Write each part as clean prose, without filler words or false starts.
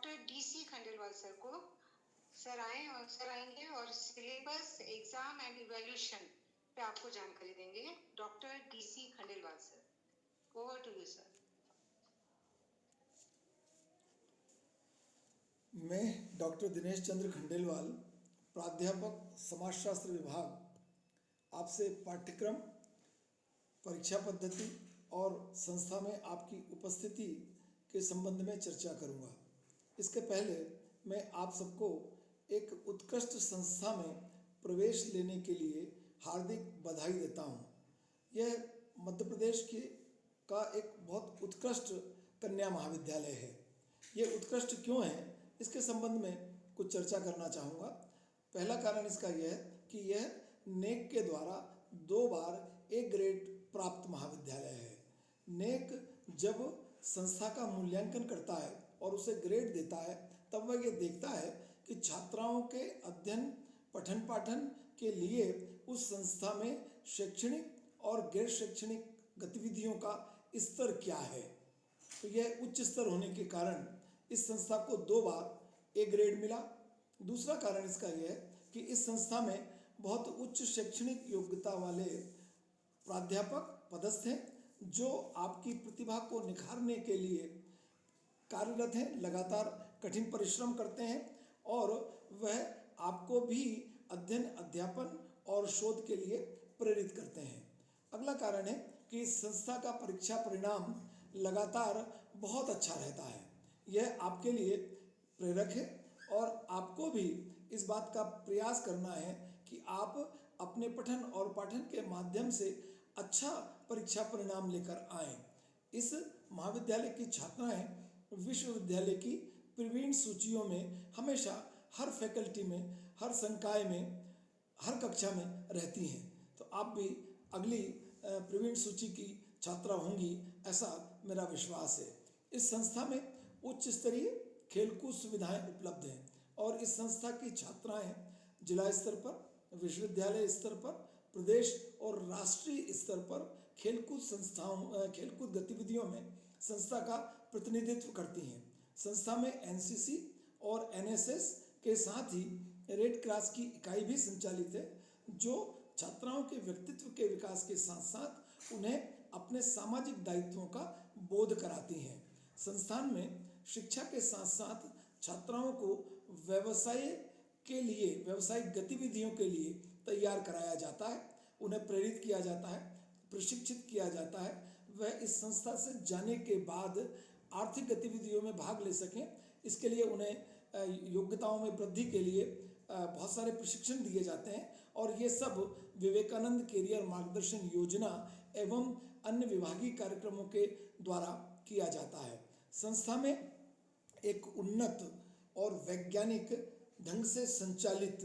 Doctor DC Khandelwal sir को। Sir आएंगे और सिलेबस, एग्जाम एंड इवैल्यूएशन पे आपको जानकारी देंगे। Doctor DC Khandelwal sir, over to you sir. मैं डॉक्टर दिनेश चंद्र खंडेलवाल, प्राध्यापक समाजशास्त्र विभाग, आपसे पाठ्यक्रम, परीक्षा पद्धति और संस्था में आपकी उपस्थिति के संबंध में चर्चा करूंगा। इसके पहले मैं आप सबको एक उत्कृष्ट संस्था में प्रवेश लेने के लिए हार्दिक बधाई देता हूं। यह मध्य प्रदेश का एक बहुत उत्कृष्ट कन्या महाविद्यालय है। यह उत्कृष्ट क्यों है, इसके संबंध में कुछ चर्चा करना चाहूँगा। पहला कारण इसका यह है कि यह नेक के द्वारा 2 बार ए ग्रेड प्राप्त महाविद्यालय है। नेक जब संस्था का मूल्यांकन करता है और उसे ग्रेड देता है, तब वह यह देखता है कि छात्राओं के अध्ययन, पठन पाठन के लिए उस संस्था में शैक्षणिक और गैर शैक्षणिक गतिविधियों का स्तर क्या है। तो यह उच्च स्तर होने के कारण इस संस्था को 2 बार ए ग्रेड मिला। दूसरा कारण इसका यह है कि इस संस्था में बहुत उच्च शैक्षणिक योग्यता वाले प्राध्यापक पदस्थ हैं, जो आपकी प्रतिभा को निखारने के लिए कार्यरत हैं, लगातार कठिन परिश्रम करते हैं और वह आपको भी अध्ययन, अध्यापन और शोध के लिए प्रेरित करते हैं। अगला कारण है कि इस संस्था का परीक्षा परिणाम लगातार बहुत अच्छा रहता है। यह आपके लिए प्रेरक है और आपको भी इस बात का प्रयास करना है कि आप अपने पठन और पाठन के माध्यम से अच्छा परीक्षा परिणाम लेकर आएं। इस महाविद्यालय की छात्राएं विश्वविद्यालय की प्रवीण सूचियों में हमेशा हर फैकल्टी में, हर संकाय में, हर कक्षा में रहती हैं। तो आप भी अगली प्रवीण सूची की छात्रा होंगी, ऐसा मेरा विश्वास है। इस संस्था में उच्च स्तरीय खेलकूद सुविधाएं उपलब्ध हैं और इस संस्था की छात्राएं जिला स्तर पर, विश्वविद्यालय स्तर पर, प्रदेश और राष्ट्रीय स्तर पर खेलकूद गतिविधियों में संस्था का प्रतिनिधित्व करती हैं। संस्था में NCC और NSS के साथ ही रेड क्रॉस की इकाई भी संचालित है, जो छात्राओं के व्यक्तित्व के विकास के साथ साथ उन्हें अपने सामाजिक दायित्वों का बोध कराती हैं। संस्थान में शिक्षा के साथ साथ छात्राओं को व्यावसायिक गतिविधियों के लिए तैयार कराया जाता है, उन्हें प्रेरित किया जाता है, प्रशिक्षित किया जाता है। वह इस संस्था से जाने के बाद आर्थिक गतिविधियों में भाग ले सकें, इसके लिए उन्हें योग्यताओं में वृद्धि के लिए बहुत सारे प्रशिक्षण दिए जाते हैं और ये सब विवेकानंद कैरियर मार्गदर्शन योजना एवं अन्य विभागीय कार्यक्रमों के द्वारा किया जाता है। संस्था में एक उन्नत और वैज्ञानिक ढंग से संचालित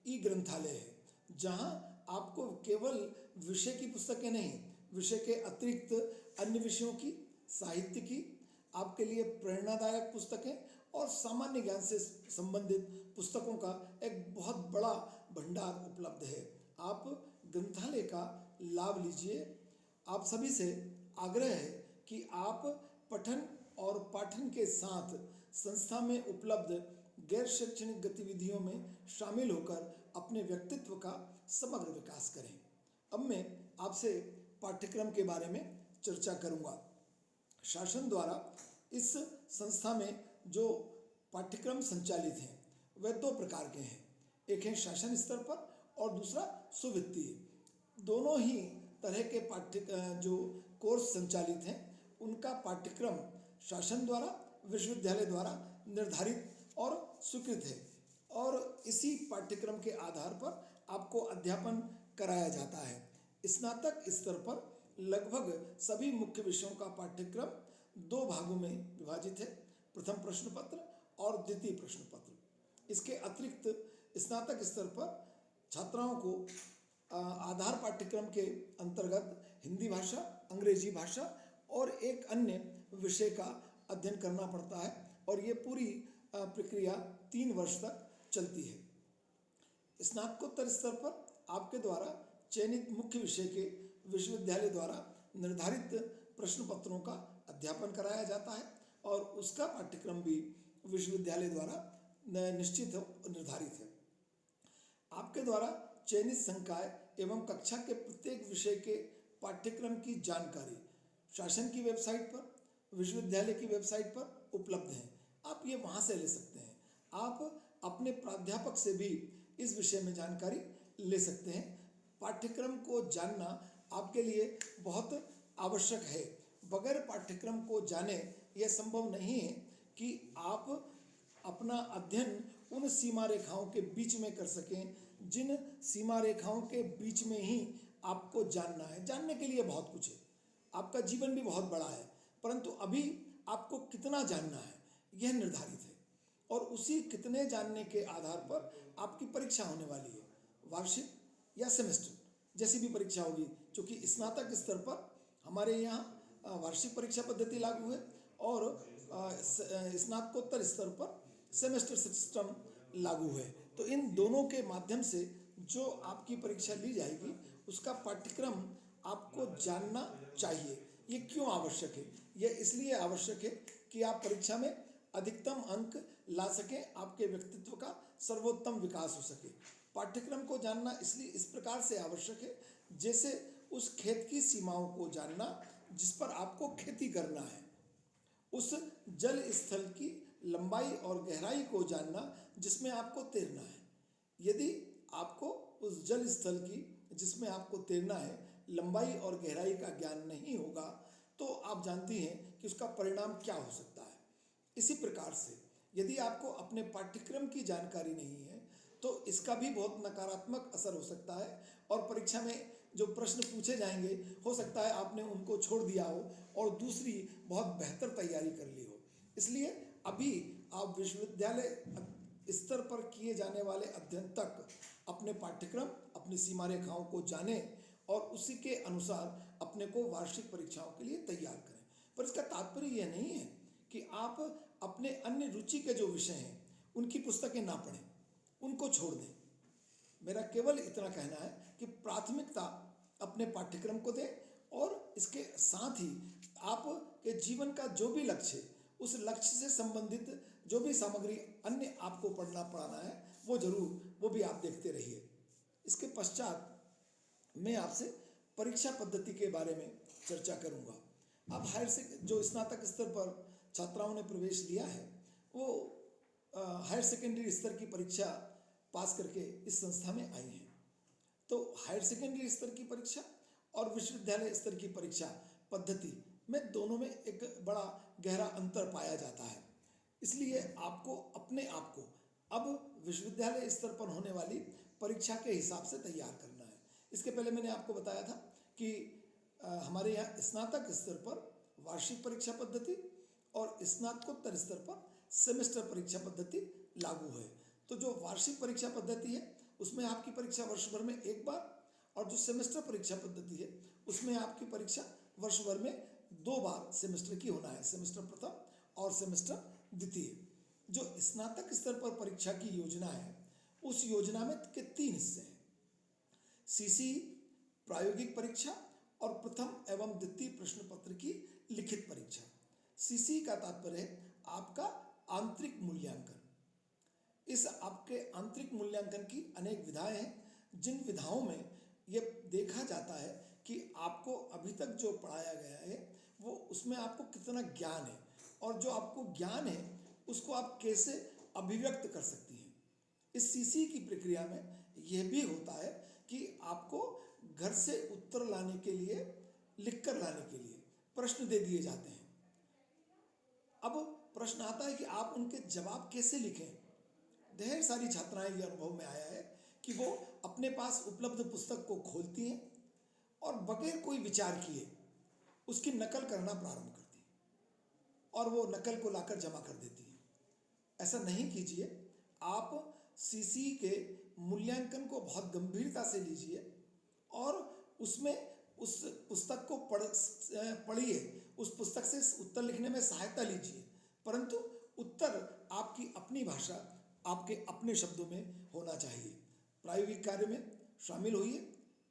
ई-ग्रंथालय है, जहां आपको केवल विषय की पुस्तकें नहीं, विषय के अतिरिक्त अन्य विषयों की, साहित्य की, आपके लिए प्रेरणादायक पुस्तकें और सामान्य ज्ञान से संबंधित पुस्तकों का एक बहुत बड़ा भंडार उपलब्ध है। आप ग्रंथालय का लाभ लीजिए। आप सभी से आग्रह है कि आप पठन और पाठन के साथ संस्था में उपलब्ध गैर शैक्षणिक गतिविधियों में शामिल होकर अपने व्यक्तित्व का समग्र विकास करें। अब मैं आपसे पाठ्यक्रम के बारे में चर्चा करूंगा। शासन द्वारा इस संस्था में जो पाठ्यक्रम संचालित हैं वह 2 प्रकार के हैं। एक है शासन स्तर पर और दूसरा सुवित्तीय। दोनों ही तरह के जो कोर्स संचालित हैं, उनका पाठ्यक्रम शासन द्वारा, विश्वविद्यालय द्वारा निर्धारित और स्वीकृत है और इसी पाठ्यक्रम के आधार पर आपको अध्यापन कराया जाता है। स्नातक स्तर पर लगभग सभी मुख्य विषयों का पाठ्यक्रम 2 भागों में विभाजित है, प्रथम प्रश्न पत्र और द्वितीय प्रश्न पत्र। इसके अतिरिक्त स्नातक स्तर पर छात्राओं को आधार पाठ्यक्रम के अंतर्गत हिंदी भाषा, अंग्रेजी भाषा और एक अन्य विषय का अध्ययन करना पड़ता है और ये पूरी प्रक्रिया 3 वर्ष तक चलती है। स्नातकोत्तर स्तर पर आपके द्वारा चयनित मुख्य विषय के विश्वविद्यालय द्वारा निर्धारित प्रश्न पत्रों का अध्यापन कराया जाता है और उसका पाठ्यक्रम भी विश्वविद्यालय द्वारा निश्चित है, निर्धारित है। आपके द्वारा चयनित संकाय एवं कक्षा के प्रत्येक विषय के पाठ्यक्रम की जानकारी शासन की वेबसाइट पर, विश्वविद्यालय की वेबसाइट पर उपलब्ध है। आप ये वहाँ से ले सकते हैं। आप अपने प्राध्यापक से भी इस विषय में जानकारी ले सकते हैं। पाठ्यक्रम को जानना आपके लिए बहुत आवश्यक है। बगैर पाठ्यक्रम को जाने यह संभव नहीं है कि आप अपना अध्ययन उन सीमा रेखाओं के बीच में कर सकें जिन सीमा रेखाओं के बीच में ही आपको जानना है। जानने के लिए बहुत कुछ है, आपका जीवन भी बहुत बड़ा है, परंतु अभी आपको कितना जानना है यह निर्धारित है और उसी कितने जानने के आधार पर आपकी परीक्षा होने वाली है, वार्षिक या सेमेस्टर जैसी भी परीक्षा होगी। क्योंकि स्नातक स्तर पर हमारे यहाँ वार्षिक परीक्षा पद्धति लागू है और स्नातकोत्तर स्तर पर सेमेस्टर सिस्टम लागू है। तो इन दोनों के माध्यम से जो आपकी परीक्षा ली जाएगी उसका पाठ्यक्रम आपको जानना चाहिए। ये क्यों आवश्यक है? यह इसलिए आवश्यक है कि आप परीक्षा में अधिकतम अंक ला सकें, आपके व्यक्तित्व का सर्वोत्तम विकास हो सके। पाठ्यक्रम को जानना इसलिए इस प्रकार से आवश्यक है जैसे उस खेत की सीमाओं को जानना जिस पर आपको खेती करना है, उस जल स्थल की लंबाई और गहराई को जानना जिसमें आपको तैरना है। यदि आपको उस जल स्थल की जिसमें आपको तैरना है लंबाई और गहराई का ज्ञान नहीं होगा तो आप जानती हैं कि उसका परिणाम क्या हो सकता है। इसी प्रकार से यदि आपको अपने पाठ्यक्रम की जानकारी नहीं है तो इसका भी बहुत नकारात्मक असर हो सकता है और परीक्षा में जो प्रश्न पूछे जाएंगे हो सकता है आपने उनको छोड़ दिया हो और दूसरी बहुत बेहतर तैयारी कर ली हो। इसलिए अभी आप विश्वविद्यालय स्तर पर किए जाने वाले अध्ययन तक अपने पाठ्यक्रम, अपनी सीमा रेखाओं को जानें और उसी के अनुसार अपने को वार्षिक परीक्षाओं के लिए तैयार करें। पर इसका तात्पर्य यह नहीं है कि आप अपने अन्य रुचि के जो विषय हैं उनकी पुस्तकें ना पढ़ें, उनको छोड़ दें। मेरा केवल इतना कहना है कि प्राथमिकता अपने पाठ्यक्रम को दें और इसके साथ ही आपके जीवन का जो भी लक्ष्य है उस लक्ष्य से संबंधित जो भी सामग्री अन्य आपको पढ़ना पढ़ाना है वो भी आप देखते रहिए। इसके पश्चात मैं आपसे परीक्षा पद्धति के बारे में चर्चा करूंगा। अब जो स्नातक स्तर पर छात्राओं ने प्रवेश लिया है वो हायर सेकेंडरी स्तर की परीक्षा पास करके इस संस्था में आई हैं। तो हायर सेकेंडरी स्तर की परीक्षा और विश्वविद्यालय स्तर की परीक्षा पद्धति में दोनों में एक बड़ा गहरा अंतर पाया जाता है। इसलिए आपको अपने आप को अब विश्वविद्यालय स्तर पर होने वाली परीक्षा के हिसाब से तैयार करना है। इसके पहले मैंने आपको बताया था कि हमारे यहाँ स्नातक स्तर पर वार्षिक परीक्षा पद्धति और स्नातकोत्तर स्तर पर सेमेस्टर परीक्षा पद्धति लागू है। तो जो वार्षिक परीक्षा पद्धति है उसमें आपकी परीक्षा वर्ष भर में एक बार और जो सेमेस्टर परीक्षा पद्धति है उसमें आपकी परीक्षा वर्ष भर में 2 बार सेमेस्टर की होना है, सेमेस्टर प्रथम और सेमेस्टर द्वितीय। जो स्नातक स्तर पर परीक्षा की योजना है उस योजना में के 3 हिस्से हैं: सीसी प्रायोगिक परीक्षा और प्रथम एवं द्वितीय प्रश्न पत्र की लिखित परीक्षा। सीसी का तात्पर्य है आपका आंतरिक मूल्यांकन। इस आपके आंतरिक मूल्यांकन की अनेक विधाएं हैं, जिन विधाओं में ये देखा जाता है कि आपको अभी तक जो पढ़ाया गया है वो उसमें आपको कितना ज्ञान है और जो आपको ज्ञान है उसको आप कैसे अभिव्यक्त कर सकती हैं। इस सीसी की प्रक्रिया में यह भी होता है कि आपको घर से उत्तर लाने के लिए, लिखकर लाने के लिए प्रश्न दे दिए जाते हैं। अब प्रश्न आता है कि आप उनके जवाब कैसे लिखें। ढेर सारी छात्राएं ये अनुभव में आया है कि वो अपने पास उपलब्ध पुस्तक को खोलती हैं और बगैर कोई विचार किए उसकी नकल करना प्रारंभ करती हैं और वो नकल को लाकर जमा कर देती हैं। ऐसा नहीं कीजिए। आप सीसी के मूल्यांकन को बहुत गंभीरता से लीजिए और उसमें उस पुस्तक को पढ़िए, उस पुस्तक से उत्तर लिखने में सहायता लीजिए, परंतु उत्तर आपकी अपनी भाषा, आपके अपने शब्दों में होना चाहिए। प्रायोगिक कार्य में शामिल होइए,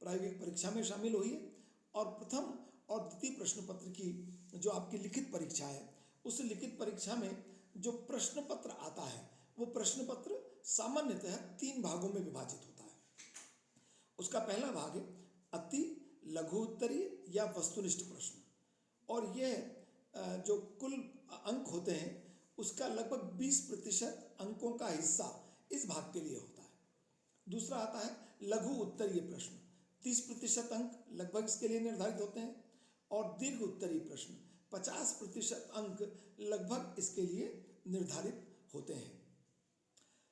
प्रायोगिक परीक्षा में शामिल होइए और प्रथम और द्वितीय प्रश्न पत्र की जो आपकी लिखित परीक्षा है उस लिखित परीक्षा में जो प्रश्न पत्र आता है वो प्रश्न पत्र सामान्यतः 3 भागों में विभाजित होता है। उसका पहला भाग है अति लघु उत्तरीय या वस्तुनिष्ठ प्रश्न, और यह जो कुल अंक होते हैं उसका लगभग 20% अंकों का हिस्सा इस भाग के लिए होता है। दूसरा आता है लघु उत्तरीय प्रश्न, 30% अंक लगभग इसके लिए निर्धारित होते हैं, और दीर्घ उत्तरीय प्रश्न 50% अंक लगभग इसके लिए निर्धारित होते हैं।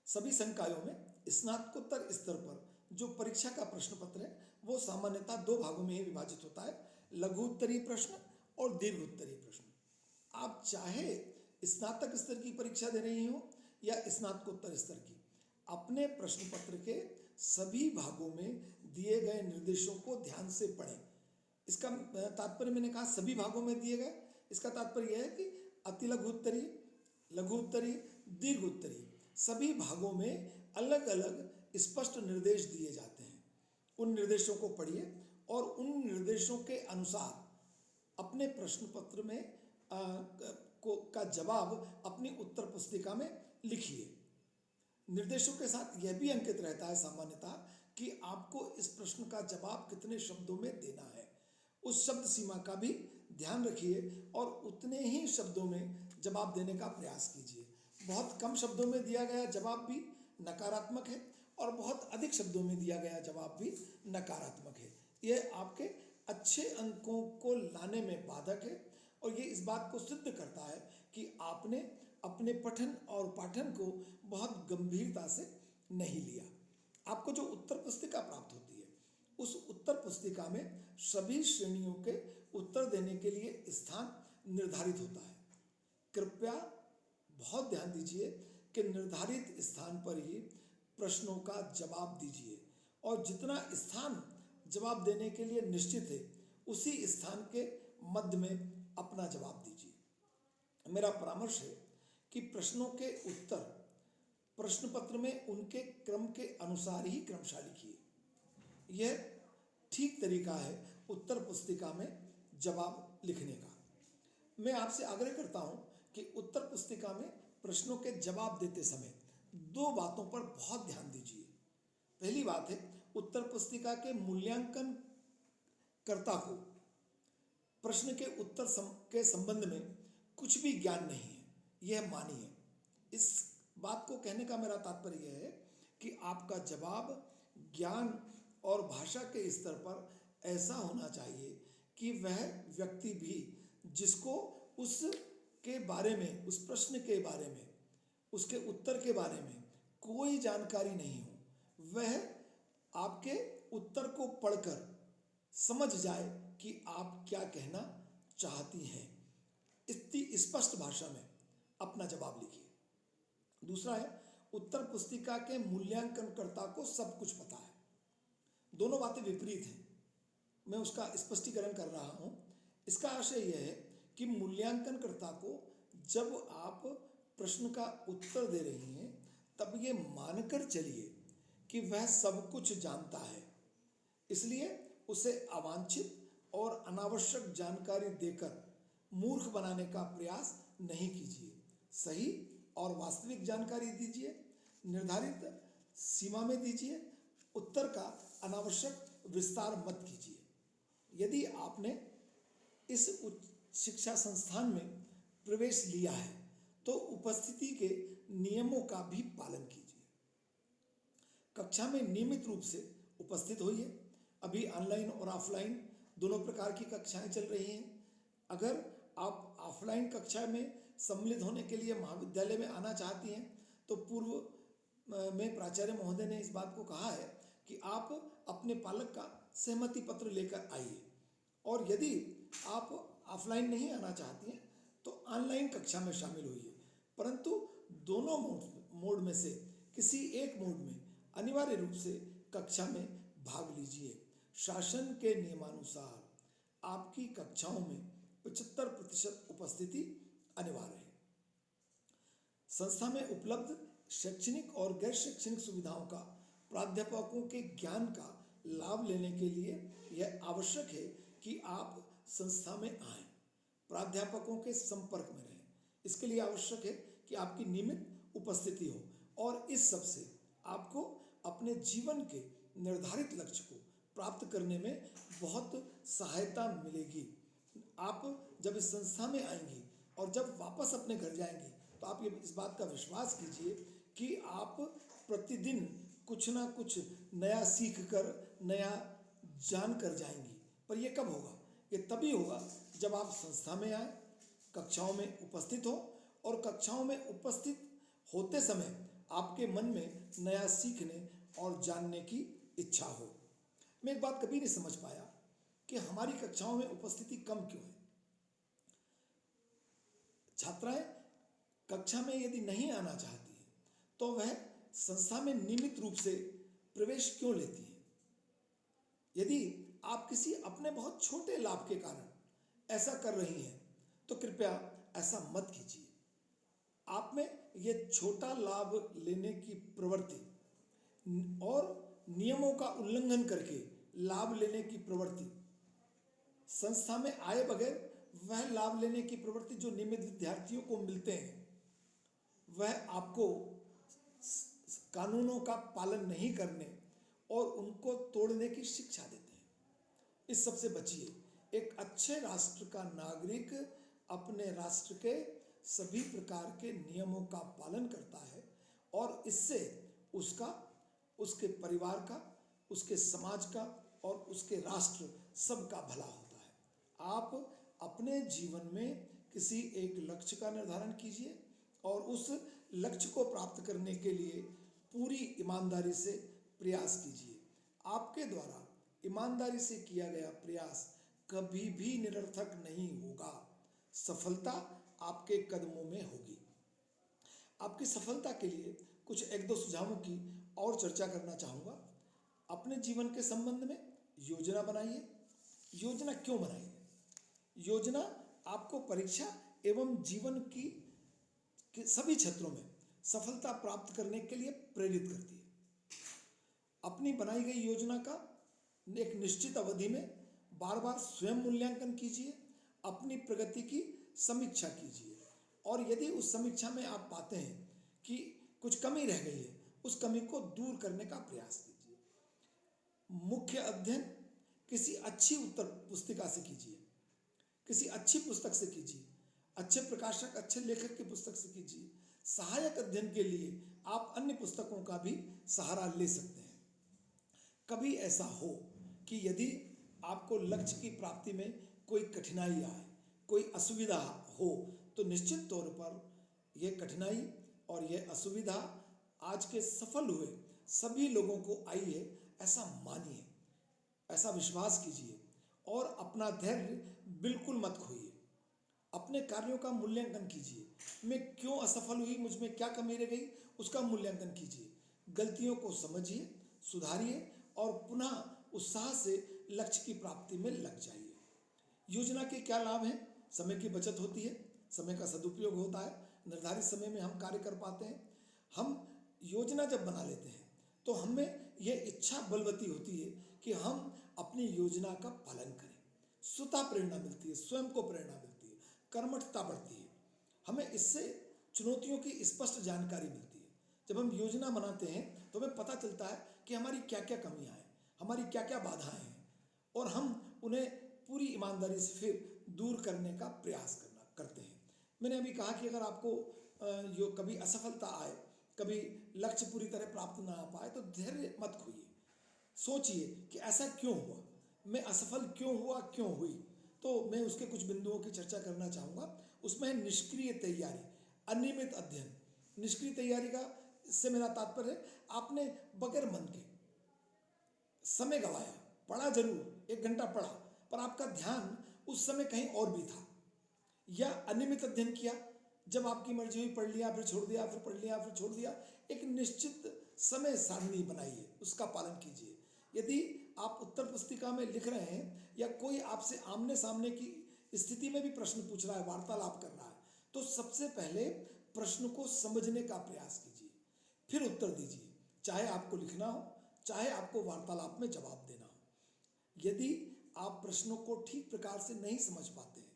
सभी संकायों में स्नातकोत्तर स्तर पर जो परीक्षा का प्रश्न पत्र है वो सामान्यतः 2 भागों में ही विभाजित होता है, लघु उत्तरीय प्रश्न और दीर्घ उत्तरीय प्रश्न। आप चाहे स्नातक स्तर की परीक्षा दे रही हो या स्नातकोत्तर स्तर की, अपने प्रश्न पत्र के सभी भागों में दिए गए निर्देशों को ध्यान से पढ़ें। इसका तात्पर्य, मैंने कहा सभी भागों में दिए गए, इसका तात्पर्य यह है कि अति लघु उत्तरीय, लघु उत्तरीय, दीर्घ उत्तरीय सभी भागों में अलग अलग स्पष्ट निर्देश दिए जाते हैं। उन निर्देशों को पढ़िए और उन निर्देशों के अनुसार अपने प्रश्न पत्र में का जवाब अपनी उत्तर पुस्तिका में लिखिए। निर्देशों के साथ यह भी अंकित रहता है सामान्यतः कि आपको इस प्रश्न का जवाब कितने शब्दों में देना है। उस शब्द सीमा का भी ध्यान रखिए और उतने ही शब्दों में जवाब देने का प्रयास कीजिए। बहुत कम शब्दों में दिया गया जवाब भी नकारात्मक है और बहुत अधिक शब्दों में दिया गया जवाब भी नकारात्मक है। यह आपके अच्छे अंकों को लाने में बाधक है और ये इस बात को सिद्ध करता है कि आपने अपने पठन और पाठन को बहुत गंभीरता से नहीं लिया। आपको जो उत्तर पुस्तिका प्राप्त होती है उस उत्तर पुस्तिका में सभी श्रेणियों के उत्तर देने के लिए स्थान निर्धारित होता है। कृपया बहुत ध्यान दीजिए कि निर्धारित स्थान पर ही प्रश्नों का जवाब दीजिए और जितना स्थान जवाब देने के लिए निश्चित है उसी स्थान के मध्य में अपना जवाब दीजिए। मेरा परामर्श है कि प्रश्नों के उत्तर प्रश्न पत्र में उनके क्रम के अनुसार ही क्रमशः लिखिए। यह ठीक तरीका है उत्तर पुस्तिका में जवाब लिखने का। मैं आपसे आग्रह करता हूं कि उत्तर पुस्तिका में प्रश्नों के जवाब देते समय 2 बातों पर बहुत ध्यान दीजिए। पहली बात है, उत्तर पुस्तिका के मूल्यांकन कर्ता को प्रश्न के उत्तर के संबंध में कुछ भी ज्ञान नहीं है, यह मानिए। इस बात को कहने का मेरा तात्पर्य यह है कि आपका जवाब ज्ञान और भाषा के स्तर पर ऐसा होना चाहिए कि वह व्यक्ति भी जिसको उस के बारे में, उस प्रश्न के बारे में, उसके उत्तर के बारे में कोई जानकारी नहीं हो, वह आपके उत्तर को पढ़कर समझ जाए कि आप क्या कहना चाहती हैं। इतनी स्पष्ट भाषा में अपना जवाब लिखिए। दूसरा है, उत्तर पुस्तिका के मूल्यांकनकर्ता को सब कुछ पता है। दोनों बातें विपरीत हैं, मैं उसका स्पष्टीकरण कर रहा हूं। इसका आशय यह है कि मूल्यांकनकर्ता को जब आप प्रश्न का उत्तर दे रही हैं तब ये मानकर चलिए कि वह सब कुछ जानता है, इसलिए उसे अवांछित और अनावश्यक जानकारी देकर मूर्ख बनाने का प्रयास नहीं कीजिए। सही और वास्तविक जानकारी दीजिए, निर्धारित सीमा में दीजिए, उत्तर का अनावश्यक विस्तार मत कीजिए। यदि आपने इस उच्च शिक्षा संस्थान में प्रवेश लिया है तो उपस्थिति के नियमों का भी पालन कीजिए। कक्षा में नियमित रूप से उपस्थित होइए। अभी ऑनलाइन और ऑफलाइन दोनों प्रकार की कक्षाएं चल रही हैं। अगर आप ऑफलाइन कक्षा में सम्मिलित होने के लिए महाविद्यालय में आना चाहती हैं तो पूर्व में प्राचार्य महोदय ने इस बात को कहा है कि आप अपने पालक का सहमति पत्र लेकर आइए, और यदि आप ऑफलाइन नहीं आना चाहती हैं तो ऑनलाइन कक्षा में शामिल होइए, परंतु दोनों मोड में से किसी एक मोड में अनिवार्य रूप से कक्षा में भाग लीजिए। शासन के नियमानुसार आपकी कक्षाओं में 75% उपस्थिति अनिवार्य है। संस्था में उपलब्ध शैक्षणिक और गैर शैक्षणिक सुविधाओं का प्राध्यापकों के ज्ञान का लाभ लेने के लिए यह आवश्यक है कि आप संस्था में आएं, प्राध्यापकों के संपर्क में रहें। इसके लिए आवश्यक है कि आपकी नियमित उपस्थिति हो और इस सब से आपको अपने जीवन के निर्धारित लक्ष्य को प्राप्त करने में बहुत सहायता मिलेगी। आप जब इस संस्था में आएंगी और जब वापस अपने घर जाएंगी तो आप ये इस बात का विश्वास कीजिए कि आप प्रतिदिन कुछ ना कुछ नया सीख कर, नया जान कर जाएंगी। पर ये कब होगा? ये तभी होगा जब आप संस्था में आए, कक्षाओं में उपस्थित हो और कक्षाओं में उपस्थित होते समय आपके मन में नया सीखने और जानने की इच्छा हो। मैं एक बात कभी नहीं समझ पाया कि हमारी कक्षाओं में उपस्थिति कम क्यों है। छात्राएं कक्षा में यदि नहीं आना चाहती है तो वह संस्था में नियमित रूप से प्रवेश क्यों लेती है? यदि आप किसी अपने बहुत छोटे लाभ के कारण ऐसा कर रही हैं तो कृपया ऐसा मत कीजिए। आप में ये छोटा लाभ लेने की प्रवृत्ति और नियमों का उल्लंघन करके लाभ लेने की प्रवृत्ति, संस्था में आए बगैर वह लाभ लेने की प्रवृत्ति जो नियमित विद्यार्थियों को मिलते हैं, वह आपको कानूनों का पालन नहीं करने और उनको तोड़ने की शिक्षा देते हैं। इस सबसे बचिए। एक अच्छे राष्ट्र का नागरिक अपने राष्ट्र के सभी प्रकार के नियमों का पालन करता है और इससे उसका, उसके परिवार का, उसके समाज का और उसके राष्ट्र सबका भला होता है। आप अपने जीवन में किसी एक लक्ष्य का निर्धारण कीजिए और उस लक्ष्य को प्राप्त करने के लिए पूरी ईमानदारी से प्रयास कीजिए। आपके द्वारा ईमानदारी से किया गया प्रयास कभी भी निरर्थक नहीं होगा। सफलता आपके कदमों में होगी। आपकी सफलता के लिए कुछ एक दो सुझावों की और चर्चा करना चाहूँगा। अपने जीवन के संबंध में योजना बनाइए। योजना क्यों बनाइए? योजना आपको परीक्षा एवं जीवन की सभी क्षेत्रों में सफलता प्राप्त करने के लिए प्रेरित करती है। अपनी बनाई गई योजना का एक निश्चित अवधि में बार बार स्वयं मूल्यांकन कीजिए, अपनी प्रगति की समीक्षा कीजिए और यदि उस समीक्षा में आप पाते हैं कि कुछ कमी रह गई है, उस कमी को दूर करने का प्रयास कीजिए। मुख्य अध्ययन किसी अच्छी उत्तर पुस्तिका से कीजिए, किसी अच्छी पुस्तक से कीजिए, अच्छे प्रकाशक, अच्छे लेखक की पुस्तक से कीजिए। सहायक अध्ययन के लिए आप अन्य पुस्तकों का भी सहारा ले सकते हैं। कभी ऐसा हो कि यदि आपको लक्ष्य की प्राप्ति में कोई कठिनाई आए, कोई असुविधा हो, तो निश्चित तौर पर यह कठिनाई और यह असुविधा आज के सफल हुए सभी लोगों को आई है, ऐसा मानिए, ऐसा विश्वास कीजिए और अपना धैर्य बिल्कुल मत खोइए। अपने कार्यों का मूल्यांकन कीजिए। मैं क्यों असफल हुई, मुझ में क्या कमी रह गई, उसका मूल्यांकन कीजिए। गलतियों को समझिए, सुधारिए और पुनः उत्साह से लक्ष्य की प्राप्ति में लग जाइए। योजना के क्या लाभ हैं? समय की बचत होती है, समय का सदुपयोग होता है, निर्धारित समय में हम कार्य कर पाते हैं। हम योजना जब बना लेते हैं तो हमें यह इच्छा बलवती होती है कि हम अपनी योजना का पालन करें। स्वतः प्रेरणा मिलती है, स्वयं को प्रेरणा मिलती है, कर्मठता बढ़ती है। हमें इससे चुनौतियों की स्पष्ट जानकारी मिलती है। जब हम योजना बनाते हैं तो हमें पता चलता है कि हमारी क्या क्या कमियां हैं, हमारी क्या क्या बाधाएं हैं और हम उन्हें पूरी ईमानदारी से फिर दूर करने का प्रयास करते हैं। मैंने अभी कहा कि अगर आपको यो कभी असफलता आए, कभी लक्ष्य पूरी तरह प्राप्त ना आ पाए तो धैर्य मत खोइए। सोचिए कि ऐसा क्यों हुआ, मैं असफल क्यों हुआ, क्यों हुई। तो मैं उसके कुछ बिंदुओं की चर्चा करना चाहूँगा। उसमें है निष्क्रिय तैयारी, अनियमित अध्ययन। निष्क्रिय तैयारी का इससे मेरा तात्पर्य है आपने बगैर मन के समय गवाया, पढ़ा जरूर, 1 घंटा पढ़ा, पर आपका ध्यान उस समय कहीं और भी था। या अनियमित अध्ययन किया, जब आपकी मर्जी हुई पढ़ लिया, फिर छोड़ दिया, फिर पढ़ लिया, फिर छोड़ दिया। एक निश्चित समय सारणी बनाइए, उसका पालन कीजिए। यदि आप उत्तर पुस्तिका में लिख रहे हैं या कोई आपसे आमने सामने की स्थिति में भी प्रश्न पूछ रहा है, वार्तालाप कर रहा है, तो सबसे पहले प्रश्न को समझने का प्रयास कीजिए, फिर उत्तर दीजिए, चाहे आपको लिखना हो, चाहे आपको वार्तालाप में जवाब देना हो। यदि आप प्रश्नों को ठीक प्रकार से नहीं समझ पाते हैं,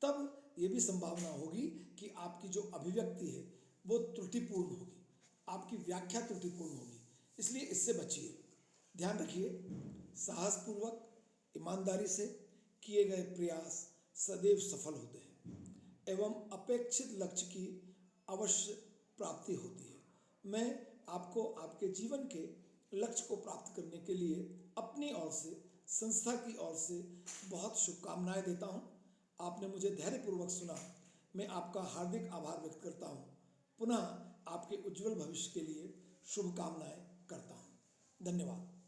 तब ये भी संभावना होगी कि आपकी जो अभिव्यक्ति है वो त्रुटिपूर्ण होगी, आपकी व्याख्या त्रुटिपूर्ण होगी, इसलिए इससे बचिए। ध्यान रखिए, साहसपूर्वक ईमानदारी से किए गए प्रयास सदैव सफल होते हैं एवं अपेक्षित लक्ष्य की अवश्य प्राप्ति होती है। मैं आपको आपके जीवन के लक्ष्य को प्राप्त करने के लिए अपनी ओर से, संस्था की ओर से बहुत शुभकामनाएं देता हूं। आपने मुझे धैर्यपूर्वक सुना, मैं आपका हार्दिक आभार व्यक्त करता हूं। पुनः आपके उज्जवल भविष्य के लिए शुभकामनाएं करता हूं। धन्यवाद।